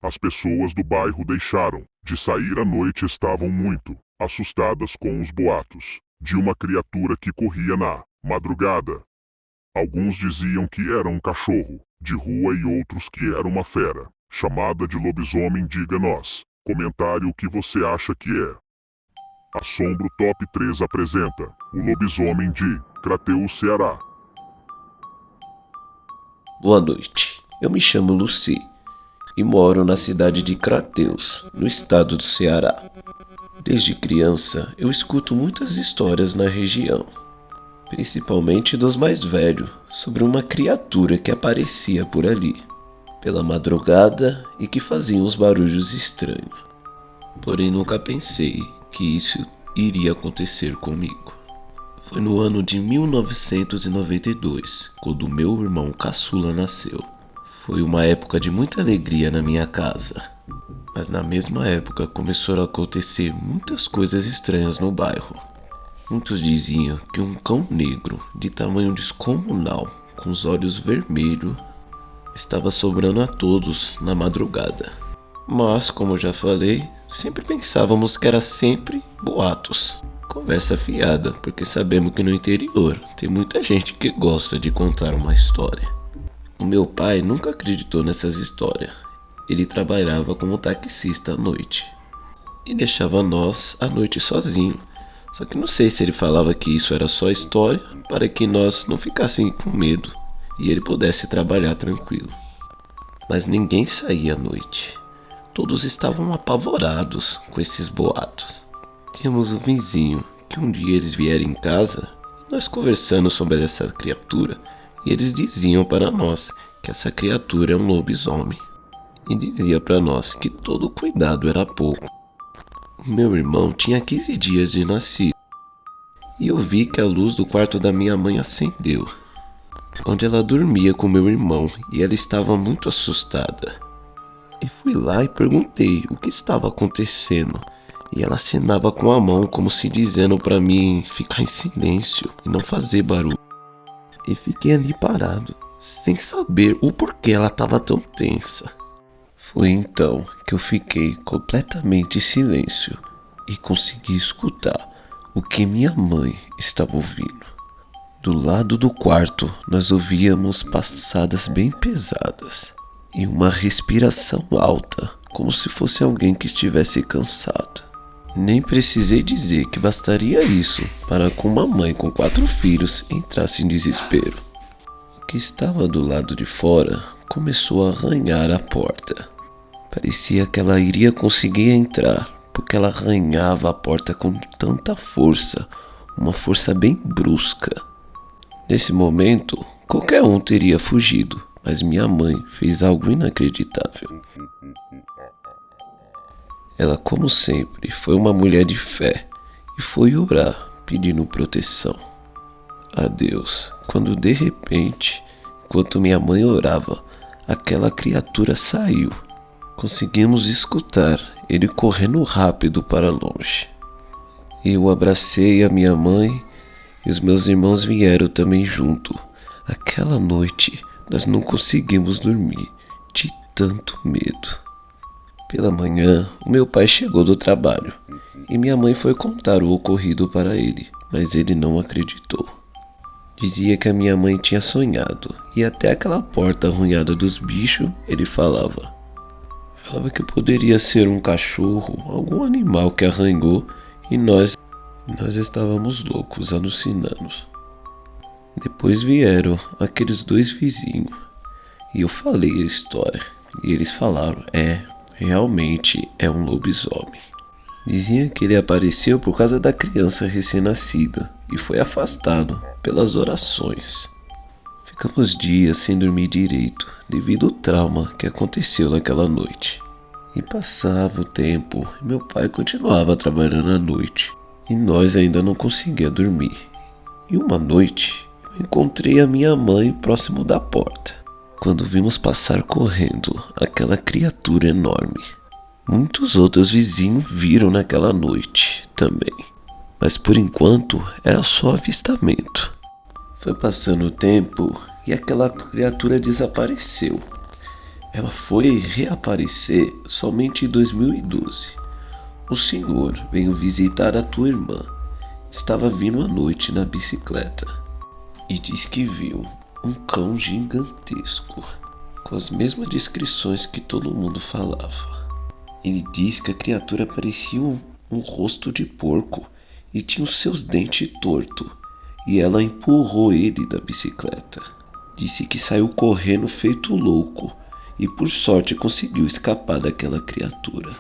As pessoas do bairro deixaram de sair à noite e estavam muito assustadas com os boatos de uma criatura que corria na madrugada. Alguns diziam que era um cachorro de rua e outros que era uma fera chamada de lobisomem. Diga-nos comentário o que você acha que é. Assombro Top 3 apresenta o lobisomem de Crateús, Ceará. Boa noite, eu me chamo Lucy e moro na cidade de Crateús, no estado do Ceará. Desde criança eu escuto muitas histórias na região, principalmente dos mais velhos, sobre uma criatura que aparecia por ali, pela madrugada e que fazia uns barulhos estranhos. Porém nunca pensei que isso iria acontecer comigo. Foi no ano de 1992, quando meu irmão caçula nasceu. Foi uma época de muita alegria na minha casa. Mas na mesma época começaram a acontecer muitas coisas estranhas no bairro. Muitos diziam que um cão negro de tamanho descomunal, com os olhos vermelhos, estava sobrando a todos na madrugada. Mas, como já falei, sempre pensávamos que era sempre boatos. Conversa fiada, porque sabemos que no interior tem muita gente que gosta de contar uma história. O meu pai nunca acreditou nessas histórias. Ele trabalhava como taxista à noite e deixava nós à noite sozinho. Só que não sei se ele falava que isso era só história para que nós não ficassem com medo e ele pudesse trabalhar tranquilo. Mas ninguém saía à noite. Todos estavam apavorados com esses boatos. Tínhamos um vizinho que um dia eles vieram em casa e nós conversando sobre essa criatura e eles diziam para nós que essa criatura é um lobisomem e dizia para nós que todo cuidado era pouco. O meu irmão tinha 15 dias de nascido e eu vi que a luz do quarto da minha mãe acendeu, onde ela dormia com meu irmão, e ela estava muito assustada. E fui lá e perguntei o que estava acontecendo. E ela acenava com a mão como se dizendo para mim ficar em silêncio e não fazer barulho. E fiquei ali parado, sem saber o porquê ela estava tão tensa. Foi então que eu fiquei completamente em silêncio e consegui escutar o que minha mãe estava ouvindo. Do lado do quarto nós ouvíamos passadas bem pesadas e uma respiração alta, como se fosse alguém que estivesse cansado. Nem precisei dizer que bastaria isso para que uma mãe com 4 filhos entrasse em desespero. O que estava do lado de fora começou a arranhar a porta. Parecia que ela iria conseguir entrar, porque ela arranhava a porta com tanta força, uma força bem brusca. Nesse momento, qualquer um teria fugido, mas minha mãe fez algo inacreditável. Ela, como sempre, foi uma mulher de fé e foi orar, pedindo proteção a Deus, quando de repente, enquanto minha mãe orava, aquela criatura saiu. Conseguimos escutar ele correndo rápido para longe. Eu abracei a minha mãe e os meus irmãos vieram também junto. Aquela noite nós não conseguimos dormir de tanto medo. Pela manhã, o meu pai chegou do trabalho e minha mãe foi contar o ocorrido para ele, mas ele não acreditou. Dizia que a minha mãe tinha sonhado e até aquela porta arranhada dos bichos ele falava. Falava que poderia ser um cachorro, algum animal que arranhou e nós estávamos loucos, alucinando. Depois vieram aqueles 2 vizinhos e eu falei a história e eles falaram, realmente é um lobisomem. Diziam que ele apareceu por causa da criança recém-nascida e foi afastado pelas orações. Ficamos dias sem dormir direito devido ao trauma que aconteceu naquela noite. E passava o tempo e meu pai continuava trabalhando à noite e nós ainda não conseguíamos dormir. E uma noite eu encontrei a minha mãe próximo da porta, quando vimos passar correndo aquela criatura enorme. Muitos outros vizinhos viram naquela noite também, mas por enquanto era só avistamento. Foi passando o tempo e aquela criatura desapareceu. Ela foi reaparecer somente em 2012. O senhor veio visitar a tua irmã. Estava vindo à noite na bicicleta e diz que viu um cão gigantesco, com as mesmas descrições que todo mundo falava. Ele diz que a criatura parecia um rosto de porco e tinha os seus dentes tortos, e ela empurrou ele da bicicleta. Disse que saiu correndo feito louco e por sorte conseguiu escapar daquela criatura.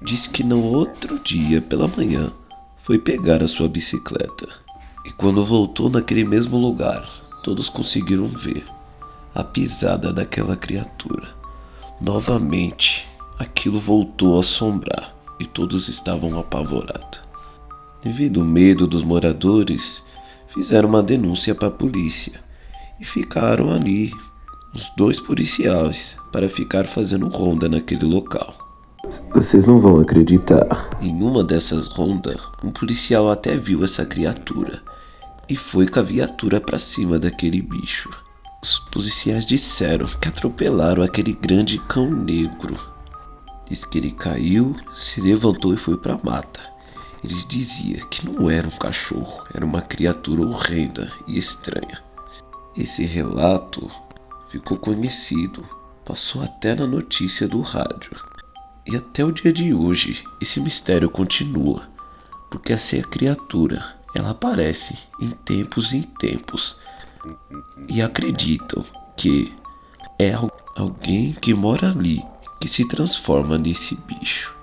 Diz que no outro dia pela manhã foi pegar a sua bicicleta e quando voltou naquele mesmo lugar, todos conseguiram ver a pisada daquela criatura. Novamente, aquilo voltou a assombrar e todos estavam apavorados. Devido ao medo dos moradores, fizeram uma denúncia para a polícia e ficaram ali os dois policiais para ficar fazendo ronda naquele local. Vocês não vão acreditar. Em uma dessas rondas, um policial até viu essa criatura e foi com a viatura para cima daquele bicho. Os policiais disseram que atropelaram aquele grande cão negro. Diz que ele caiu, se levantou e foi para a mata. Eles diziam que não era um cachorro, era uma criatura horrenda e estranha. Esse relato ficou conhecido, passou até na notícia do rádio. E até o dia de hoje, esse mistério continua, porque essa criatura, ela aparece em tempos, e acreditam que é alguém que mora ali, que se transforma nesse bicho.